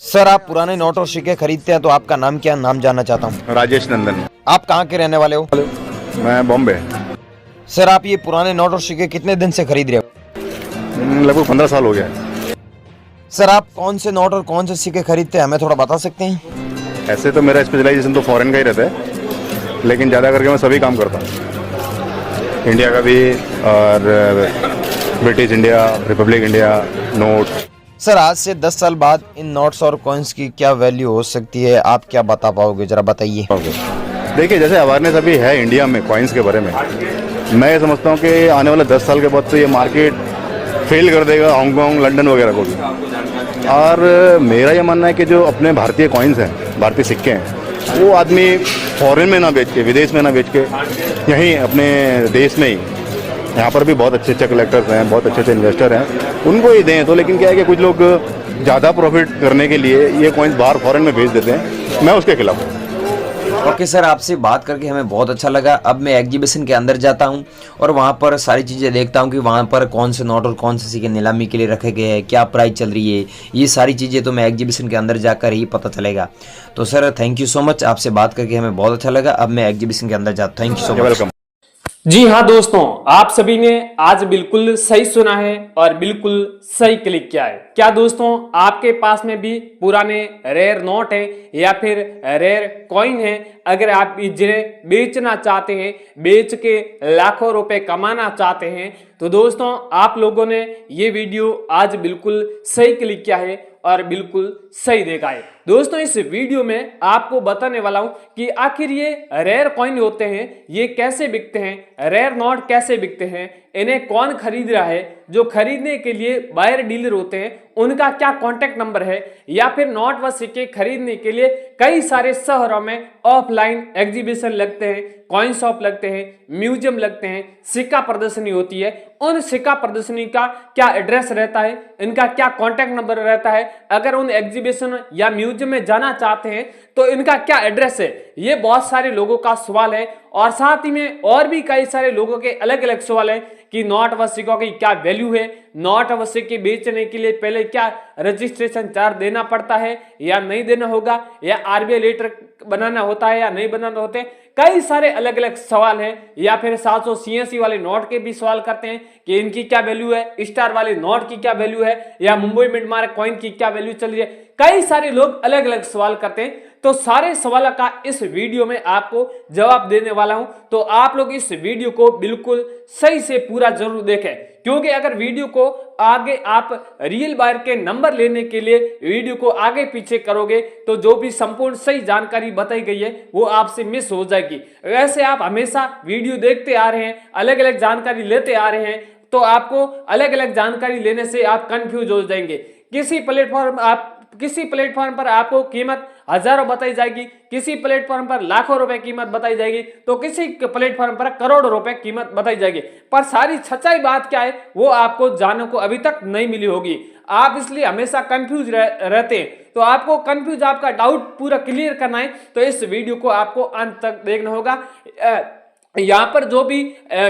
Sir आप पुराने note और सिक्के खरीदते हैं तो आपका नाम क्या, नाम जानना चाहता हूँ। राजेश नंदन। आप कहाँ के रहने वाले हो। मैं बॉम्बे। सर आप ये पुराने नोट और सिक्के कितने दिन से खरीद रहे हो। लगभग 15 साल हो गया। सर आप कौन से नोट और कौन से सिक्के खरीदते हैं, हमें थोड़ा बता सकते हैं। ऐसे तो मेरा स्पेशलाइजेशन तो फॉरेन का ही रहता है, लेकिन ज़्यादा करके मैं सभी काम करता हूँ, इंडिया का भी और British India, Republic India, note. Sir आज से 10 साल बाद इन नोट्स और कॉइन्स की क्या वैल्यू हो सकती है, आप क्या बता पाओगे, जरा बताइए। देखिए, जैसे अवेयरनेस अभी है इंडिया में कॉइन्स के बारे में, मैं ये समझता हूँ कि आने वाले 10 साल के बाद तो ये मार्केट फेल कर देगा हांगकांग, लंदन वगैरह को भी। और मेरा ये मानना है कि जो अपने भारतीय कॉइन्स हैं, भारतीय सिक्के हैं, वो आदमी फॉरेन में ना बेच के, विदेश में ना बेच के, यहीं अपने देश में ही, यहाँ पर भी बहुत अच्छे अच्छे कलेक्टर्स हैं, बहुत अच्छे अच्छे इन्वेस्टर हैं, उनको ही दें। तो लेकिन क्या है कि कुछ लोग ज़्यादा प्रॉफिट करने के लिए ये कॉइन्स बाहर फॉरेन में भेज देते हैं, मैं उसके खिलाफ हूँ। ओके सर, आपसे बात करके हमें बहुत अच्छा लगा। अब मैं एग्जीबिशन के अंदर जाता हूँ और वहाँ पर सारी चीज़ें देखता हूँ कि वहाँ पर कौन से नोट और कौन से सिक्के नीलामी के लिए रखे गए हैं, क्या प्राइस चल रही है, ये सारी चीज़ें तो मैं एग्जीबिशन के अंदर जाकर ही पता चलेगा। तो sir thank you so much, आपसे बात करके हमें बहुत अच्छा लगा। अब मैं एग्जीबिशन के अंदर जाता हूँ। Thank you so much. Welcome. जी हाँ दोस्तों, आप सभी ने आज बिल्कुल सही सुना है और बिल्कुल सही क्लिक किया है। क्या दोस्तों, आपके पास में भी पुराने रेयर नोट है या फिर रेयर कॉइन है, अगर आप जिन्हें बेचना चाहते हैं, बेच के लाखों रुपए कमाना चाहते हैं, तो दोस्तों आप लोगों ने ये वीडियो आज बिल्कुल सही क्लिक किया है और बिल्कुल सही देखा है। दोस्तों इस वीडियो में आपको बताने वाला हूं कि आखिर ये रेयर कॉइन होते हैं, ये कैसे बिकते हैं, रेयर नोट कैसे बिकते हैं, इन्हें कौन खरीद रहा है, जो खरीदने के लिए बायर डीलर होते हैं उनका क्या कॉन्टेक्ट नंबर है, या फिर नोट व सिक्के खरीदने के लिए कई सारे शहरों में ऑफलाइन एग्जीबिशन लगते हैं, कॉइन शॉप लगते हैं, म्यूजियम लगते हैं, सिक्का प्रदर्शनी होती है, उन सिक्का प्रदर्शनी का क्या एड्रेस रहता है, इनका क्या कॉन्टेक्ट नंबर रहता है, अगर उन एग्जीबिशन या म्यूजियम में जाना चाहते हैं तो इनका क्या एड्रेस है, ये बहुत सारे लोगों का सवाल है। और साथ ही में और भी कई सारे लोगों के अलग अलग सवाल है कि नोट व सिक्कों की क्या वैल्यू है, नोट व सिक्के बेचने के लिए पहले क्या रजिस्ट्रेशन चार्ज देना पड़ता है या नहीं देना होगा, या आरबीआई लेटर बनाना होता है या नहीं बनाना होते, कई सारे अलग अलग सवाल हैं। या फिर 700 सीएससी वाले नोट के भी सवाल करते हैं कि इनकी क्या वैल्यू है, स्टार वाले नोट की क्या वैल्यू है, या मुंबई मिंट मार्क कॉइन की क्या वैल्यू चल रही है, कई सारे लोग अलग अलग सवाल करते हैं। तो सारे सवालों का इस वीडियो में आपको जवाब देने वाला हूं, तो आप लोग इस वीडियो को बिल्कुल सही से पूरा जरूर देखें, क्योंकि अगर वीडियो को आगे आप रियल बायर के नंबर लेने के लिए वीडियो को आगे पीछे करोगे तो जो भी संपूर्ण सही जानकारी बताई गई है वो आपसे मिस हो जाएगी। वैसे आप हमेशा वीडियो देखते आ रहे हैं, अलग अलग जानकारी लेते आ रहे हैं, तो आपको अलग अलग जानकारी लेने से आप कंफ्यूज हो जाएंगे। किसी प्लेटफॉर्म पर आपको कीमत हजारों बताई जाएगी, किसी प्लेटफॉर्म पर लाखों रुपए कीमत बताई जाएगी, तो किसी प्लेटफॉर्म पर करोड़ों रुपए कीमत बताई जाएगी, पर सारी सच्चाई बात क्या है वो आपको जानने को अभी तक नहीं मिली होगी। आप इसलिए हमेशा कंफ्यूज रहते हैं, तो आपको कंफ्यूज, आपका डाउट पूरा क्लियर करना है तो इस वीडियो को आपको अंत तक देखना होगा। यहाँ पर जो भी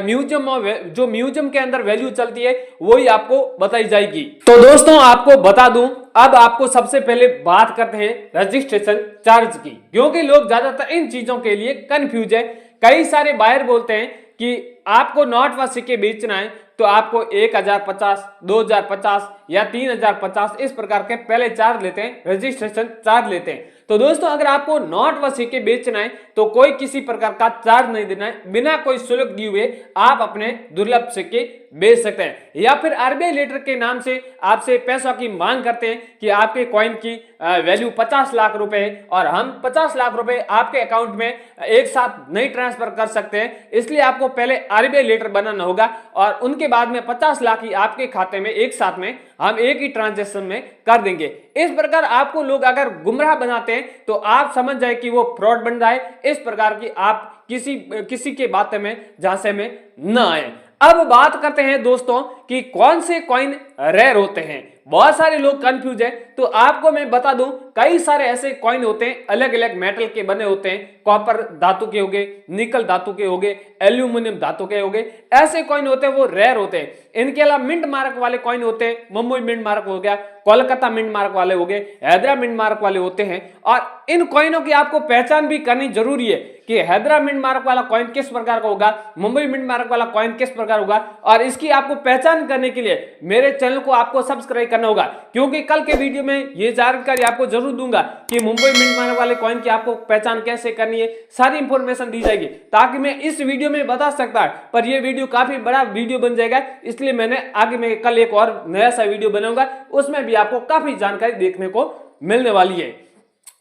म्यूजियम के अंदर वैल्यू चलती है वही आपको बताई जाएगी। तो दोस्तों आपको बता दूं, अब आपको सबसे पहले बात करते हैं रजिस्ट्रेशन चार्ज की, क्योंकि लोग ज्यादातर इन चीजों के लिए कंफ्यूज है। कई सारे बायर बोलते हैं कि आपको नोट व सिक्के बेचना है तो आपको 1050, 2050 या 3050 इस प्रकार के पहले चार्ज लेते हैं, रजिस्ट्रेशन चार्ज लेते हैं। तो दोस्तों अगर आपको नोट व सिक्के बेचना है तो कोई किसी प्रकार का चार्ज नहीं देना है, बिना कोई शुल्क दिए हुए आप अपने दुर्लभ सिक्के बेच सकते हैं। या फिर आरबीआई लेटर के नाम से आपसे पैसों की मांग करते हैं कि आपके कॉइन की वैल्यू 50 लाख रुपए है और हम 50 लाख रुपए आपके अकाउंट में एक साथ नहीं ट्रांसफर कर सकते हैं, इसलिए आपको पहले आरबीआई लेटर बनाना होगा और उनके बाद में 50 लाख ही आपके खाते में एक साथ में हम एक ही ट्रांजेक्शन में कर देंगे। इस प्रकार आपको लोग अगर गुमराह बनाते हैं तो आप समझ जाए कि वो फ्रॉड बन रहा है। इस प्रकार की आप किसी के बातें में झांसे में न आए। अब बात करते हैं दोस्तों कि कौन से कॉइन रेयर होते हैं। बहुत सारे लोग कंफ्यूज है। तो आपको मैं बता दूं, कई सारे ऐसे कॉइन होते हैं, अलग अलग मेटल के बने होते हैं, कॉपर धातु के हो गए, निकल धातु के हो गए, एल्यूमिनियम धातु के हो गए, ऐसे कॉइन होते हैं वो रेयर होते हैं। इनके अलावा मिंट मार्क वाले कॉइन होते हैं, मुंबई मिंट मार्क हो गया, कोलकाता मिंट मार्क वाले हो गए, हैदराबाद मिंट मार्क वाले होते हैं। और इन कॉइनों की आपको पहचान भी करनी जरूरी है कि हैदराबाद मिंट मार्क वाला कॉइन किस प्रकार का होगा, मुंबई मिंट मार्क वाला कॉइन किस प्रकार होगा। और इसकी आपको पहचान करने के लिए मेरे चैनल को आपको सब्सक्राइब करना होगा, क्योंकि कल के वीडियो में ये जानकारी आपको जरूर दूंगा कि मुंबई मिंट मार्क वाले कॉइन की आपको पहचान कैसे करनी है, सारी इंफॉर्मेशन दी जाएगी ताकि मैं इस वीडियो में बता सकता। पर ये वीडियो काफी बड़ा वीडियो बन जाएगा, इसलिए मैंने आगे में कल एक और नया सा वीडियो बनाऊंगा, उसमें भी आपको काफी जानकारी देखने को मिलने वाली है।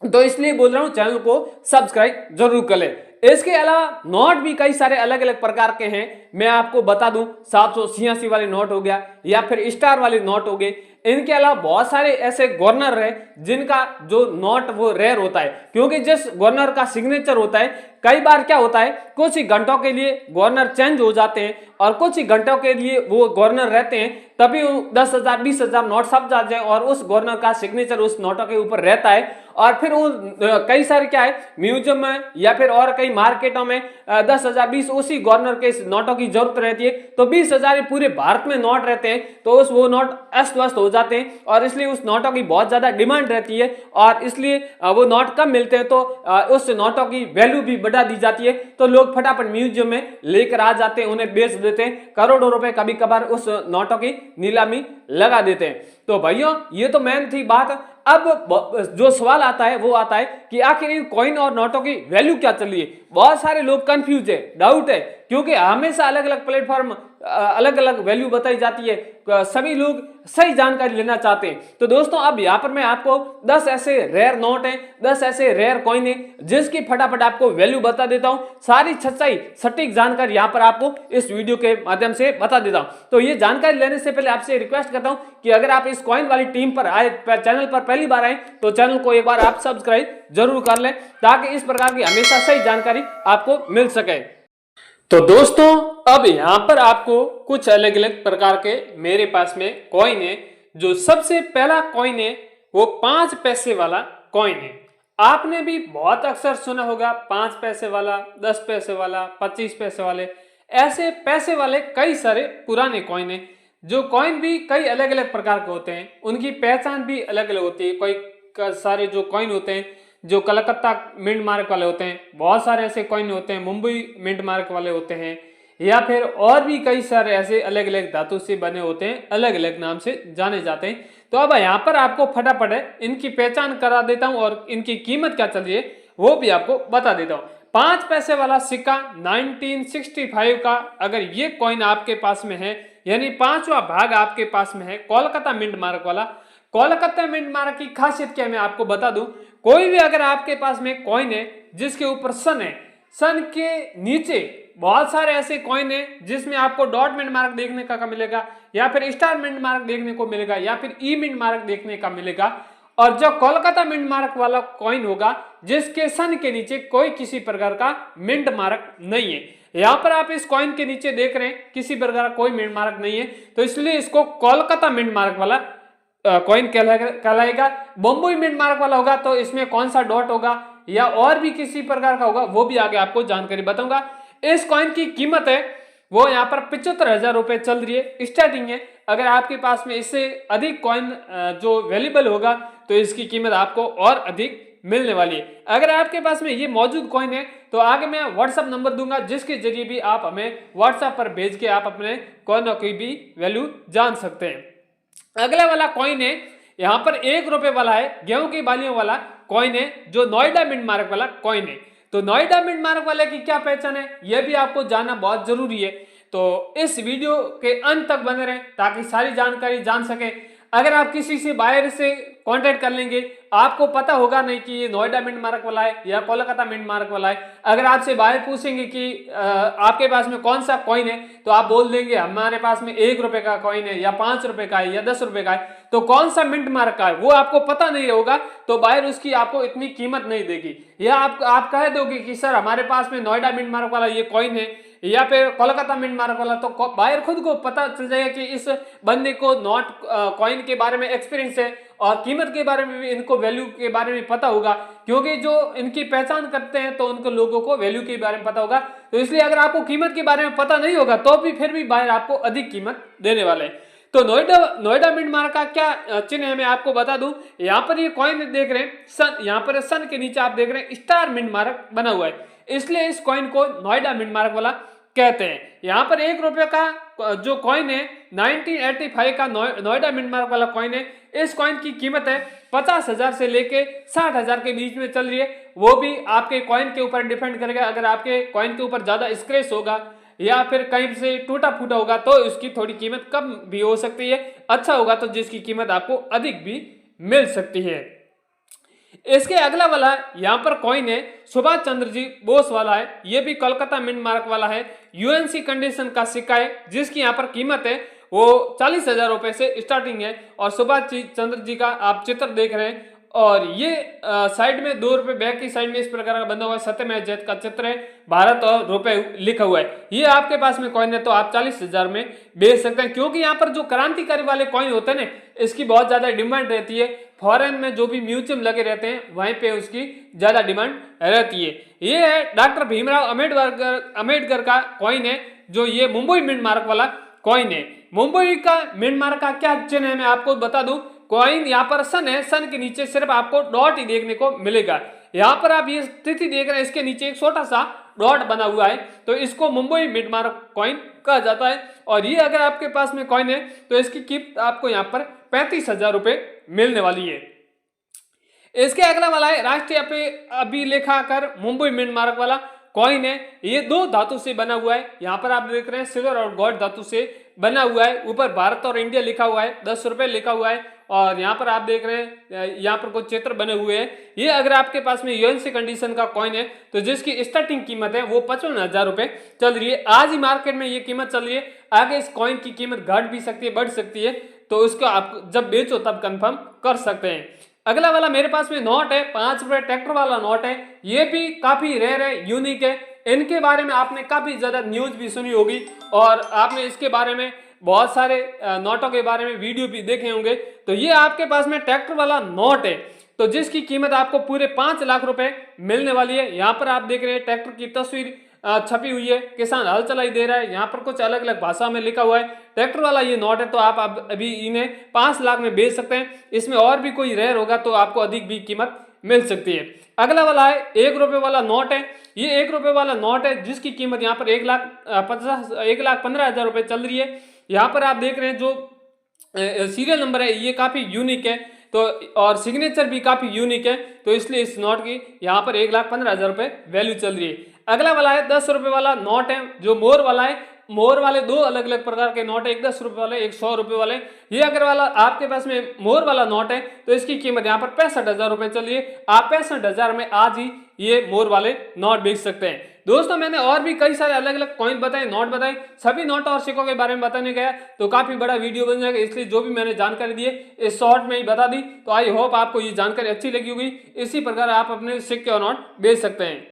तो इसलिए बोल रहा हूं चैनल को सब्सक्राइब जरूर कर ले। इसके अलावा नोट भी कई सारे अलग अलग प्रकार के हैं, मैं आपको बता दूं 786 वाले नोट हो गया या फिर स्टार वाले नोट हो गए। इनके अलावा बहुत सारे ऐसे गवर्नर हैं जिनका जो नोट वो रेयर होता है, क्योंकि जिस गवर्नर का सिग्नेचर होता है, कई बार क्या होता है कुछ ही घंटों के लिए गवर्नर चेंज हो जाते हैं और कुछ ही घंटों के लिए वो गवर्नर रहते हैं, तभी 10,000 20,000 नोट सब जाते हैं और उस गवर्नर का सिग्नेचर उस नोटों के ऊपर रहता है। और फिर वो कई सारे क्या है म्यूजियम में या फिर और कई मार्केटों में 10,000 20 उसी गवर्नर के नोटों की जरूरत रहती है, तो 20,000 पूरे भारत में नोट रहते हैं, तो उस वो नोट अस्त व्यस्त हो जाते हैं और इसलिए उस नोटों की बहुत ज्यादा डिमांड रहती है और इसलिए वो नोट कम मिलते हैं, तो उस नोटों की वैल्यू भी बढ़ा दी जाती है। तो लोग फटाफट म्यूजियम में लेकर आ जाते हैं, उन्हें बेच देते हैं, करोड़ों रुपए कभी कभार उस नोटों की नीलामी लगा देते हैं। तो भाइयों ये तो मेन थी बात। अब जो सवाल आता है वो आता है कि आखिर इन कॉइन और नोटों की वैल्यू क्या चल रही है। बहुत सारे लोग कंफ्यूज है, डाउट है, क्योंकि हमेशा अलग अलग प्लेटफॉर्म अलग अलग वैल्यू बताई जाती है, सभी लोग सही जानकारी लेना चाहते हैं। तो दोस्तों अब यहाँ पर मैं आपको 10 ऐसे रेयर नोट हैं, 10 ऐसे रेयर कॉइन हैं जिसकी फटाफट आपको वैल्यू बता देता हूं, सारी सच्चाई सटीक जानकारी यहाँ पर आपको इस वीडियो के माध्यम से बता देता हूं। तो ये जानकारी लेने से पहले आपसे रिक्वेस्ट करता हूं कि अगर आप इस कॉइन वाली टीम पर आए, चैनल पर पहली बार आए, तो चैनल को एक बार आप सब्सक्राइब जरूर कर लें ताकि इस प्रकार की हमेशा सही जानकारी आपको मिल सके। तो दोस्तों अब यहां पर आपको कुछ अलग अलग प्रकार के मेरे पास में कॉइन है। जो सबसे पहला कॉइन है वो 5 पैसे वाला कॉइन है। आपने भी बहुत अक्सर सुना होगा 5 पैसे वाला, 10 पैसे वाला, 25 पैसे वाले, ऐसे पैसे वाले कई सारे पुराने कॉइन है। जो कॉइन भी कई अलग अलग प्रकार के होते हैं, उनकी पहचान भी अलग अलग होती है। कोई सारे जो कॉइन होते हैं जो कलकत्ता मिंट मार्क वाले होते हैं, बहुत सारे ऐसे कॉइन होते हैं मुंबई मिंट मार्क वाले होते हैं, या फिर और भी कई सारे ऐसे अलग अलग धातु से बने होते हैं, अलग अलग नाम से जाने जाते हैं। तो अब यहाँ पर आपको फटाफट है इनकी पहचान करा देता हूं और इनकी कीमत क्या चल रही है वो भी आपको बता देता हूं। 5 पैसे वाला सिक्का 1965 का अगर ये कॉइन आपके पास में है, यानी 5वां भाग आपके पास में है कोलकाता मिंट मार्क वाला। कोलकाता मिंट मार्क की खासियत क्या है मैं आपको बता दूं। कोई भी अगर आपके पास में कॉइन है जिसके ऊपर सन है, सन के नीचे बहुत सारे ऐसे कॉइन है जिसमें आपको डॉट मिंट मार्क देखने का मिलेगा, या फिर स्टार मिंट मार्क देखने को मिलेगा, या फिर ई मिंट मार्क देखने का मिलेगा। और जो कोलकाता मिंट मार्क वाला कॉइन होगा जिसके सन के नीचे कोई किसी प्रकार का मिंट मार्क नहीं है, यहाँ पर आप इस कॉइन के नीचे देख रहे हैं किसी प्रकार का कोई मिंट मार्क नहीं है, तो इसलिए इसको कोलकाता मिंट मार्क वाला कॉइन कहलाएगा। बम्बई मिंट मार्क वाला होगा तो इसमें कौन सा डॉट होगा या और भी किसी प्रकार का होगा वो भी आगे आपको जानकारी बताऊंगा। इस कॉइन की कीमत है वो यहाँ पर 75,000 रुपए चल रही है, स्टार्टिंग है। अगर आपके पास में इससे अधिक कॉइन जो अवेलेबल होगा तो इसकी कीमत आपको और अधिक मिलने वाली है। अगर आपके पास में ये मौजूद कॉइन है तो आगे मैं व्हाट्सएप नंबर दूंगा जिसके जरिए भी आप हमें व्हाट्सएप पर भेज के आप अपने कॉइनों की भी वैल्यू जान सकते हैं। अगला वाला कॉइन है यहाँ पर 1 रुपए वाला है, गेहूं की बालियों वाला कॉइन है जो नोएडा मिंट मार्क वाला कॉइन है। तो नोएडा मिंट मार्क वाले की क्या पहचान है यह भी आपको जानना बहुत जरूरी है, तो इस वीडियो के अंत तक बने रहें ताकि सारी जानकारी जान सके। अगर आप किसी से बाहर से कांटेक्ट कर लेंगे, आपको पता होगा नहीं कि ये नोएडा मिंट मार्क वाला है या कोलकाता मिंट मार्क वाला है। अगर आपसे बाहर पूछेंगे कि आपके पास में कौन सा कॉइन है तो आप बोल देंगे हमारे पास में 1 रुपए का कॉइन है या 5 रुपए का है या 10 रुपए का है, तो कौन सा मिंट मार्क का है वो आपको पता नहीं होगा, तो बाहर उसकी आपको इतनी कीमत नहीं देगी। या आप कह दोगे कि सर हमारे पास में नोएडा मिंट मार्क वाला ये कॉइन है या फिर कोलकाता मिंट मार्क वाला, तो बायर खुद को पता चल जाएगा कि इस बंदे को नोट कॉइन के बारे में एक्सपीरियंस है और कीमत के बारे में भी इनको वैल्यू के बारे में पता होगा, क्योंकि जो इनकी पहचान करते हैं तो उनको लोगों को वैल्यू के बारे में पता होगा। तो इसलिए अगर आपको कीमत के बारे में पता नहीं होगा तो भी फिर भी बायर आपको अधिक कीमत देने वाले हैं। तो नोएडा मिंट मार्क का क्या चिन्ह है मैं आपको बता दूं। यहाँ पर ये कॉइन देख रहे हैं सन, यहाँ पर सन के नीचे आप देख रहे हैं स्टार मिंट मार्क बना हुआ है, इसलिए इस कॉइन को नोएडा मिंट मार्क वाला कहते हैं। यहाँ पर ₹1 का जो कॉइन है 1985 का नोएडा मिंट मार्क वाला कॉइन है। इस कॉइन की कीमत है 50,000 से लेके 60,000 के बीच में चल रही है। वो भी आपके कॉइन के ऊपर डिपेंड करेगा। अगर आपके कॉइन के ऊपर ज्यादा स्क्रैच होगा या फिर कहीं से टूटा फूटा होगा तो इसकी थोड़ी कीमत कम भी हो सकती है, अच्छा होगा तो जिसकी कीमत आपको अधिक भी मिल सकती है। इसके अगला वाला यहाँ पर कॉइन है सुभाष चंद्र जी बोस वाला है, ये भी कोलकाता मिंट मार्क वाला है, यूएनसी कंडीशन का सिक्का है, जिसकी यहाँ पर कीमत है वो 40,000 रुपए से स्टार्टिंग है। और सुभाष चंद्र जी का आप चित्र देख रहे हैं और ये साइड में ₹2 बैक की साइड में इस प्रकार का बना हुआ है, सत्यमेव जयते का चित्र है, भारत और रुपए लिखा हुआ है। ये आपके पास में कॉइन है तो आप 40,000 में बेच सकते हैं, क्योंकि यहाँ पर जो क्रांतिकारी वाले कॉइन होते हैं ना, इसकी बहुत ज्यादा डिमांड रहती है। फॉरेन में जो भी म्यूजियम लगे रहते हैं वहीं पे उसकी ज्यादा डिमांड रहती है। ये है डॉक्टर भीमराव अम्बेडकर का कॉइन है, जो ये मुंबई मिंट मार्क वाला कॉइन है। मुंबई का मिंट मार्क का क्या चिन्ह है मैं आपको बता दूं। कॉइन यहाँ पर सन है, सन के नीचे सिर्फ आपको डॉट ही देखने को मिलेगा। यहाँ पर आप ये तिथि देख रहे हैं, इसके नीचे एक छोटा सा डॉट बना हुआ है, तो इसको मुंबई मिंट मार्क कॉइन कहा जाता है। और ये अगर आपके पास में कॉइन है तो इसकी कीमत आपको यहाँ पर 35,000 रुपए मिलने वाली है। इसके अगला वाला है राष्ट्रीय अभिलेखागार मुंबई मिंट मार्क वाला कॉइन है। ये 2 धातु से बना हुआ है, यहाँ पर आप देख रहे हैं सिल्वर और गोल्ड धातु से बना हुआ है। ऊपर भारत और इंडिया लिखा हुआ है, ₹10 लिखा हुआ है। और यहाँ पर आप देख रहे हैं यहाँ पर कुछ चित्र बने हुए हैं। ये अगर आपके पास में यूएनसी कंडीशन का कॉइन है तो जिसकी स्टार्टिंग कीमत है वो 55,000 रुपए चल रही है। आज ही मार्केट में ये कीमत चल रही है, आगे इस कॉइन की कीमत घट भी सकती है, बढ़ सकती है, तो उसको आप जब बेचो तब कंफर्म कर सकते हैं। अगला वाला मेरे पास में नोट है, ₹5 ट्रैक्टर वाला नोट है। ये भी काफी रेयर है, यूनिक है। इनके बारे में आपने काफी ज्यादा न्यूज भी सुनी होगी और आपने इसके बारे में बहुत सारे नोटों के बारे में वीडियो भी देखे होंगे। तो ये आपके पास में ट्रैक्टर वाला नोट है, तो जिसकी कीमत आपको पूरे 5 लाख रुपए मिलने वाली है। यहाँ पर आप देख रहे हैं ट्रैक्टर की तस्वीर छपी हुई है, किसान हल चलाई दे रहा है, यहाँ पर कुछ अलग अलग भाषा में लिखा हुआ है। ट्रैक्टर वाला ये नोट है, तो आप अभी इन्हें 5 लाख में बेच सकते हैं। इसमें और भी कोई रेयर होगा तो आपको अधिक भी कीमत मिल सकती है। अगला वाला है ₹1 वाला नोट है। ये ₹1 वाला नोट है जिसकी कीमत यहाँ पर 1,15,000 रुपए चल रही है। यहाँ पर आप देख रहे हैं जो सीरियल नंबर है ये काफी यूनिक है, तो और सिग्नेचर भी काफी यूनिक है, तो इसलिए इस नोट की यहाँ पर 1,15,000 रुपए वैल्यू चल रही है। अगला वाला है ₹10 वाला नोट है, जो मोर वाला है। मोर वाले 2 अलग अलग प्रकार के नोट है, एक ₹10 वाले, एक ₹100 वाले। ये अगर वाला आपके पास में मोर वाला नोट है तो इसकी कीमत यहाँ पर 65,000 रुपए चल रही है। आप 65,000 में आज ही ये मोर वाले नोट बेच सकते हैं। दोस्तों मैंने और भी कई सारे अलग अलग कॉइन बताए, नोट बताए, सभी नोट और सिक्कों के बारे में बताने गया तो काफी बड़ा वीडियो बन जाएगा, इसलिए जो भी मैंने जानकारी दी है इस शॉर्ट में ही बता दी। तो आई होप आपको ये जानकारी अच्छी लगी होगी। इसी प्रकार आप अपने सिक्के और नोट बेच सकते हैं।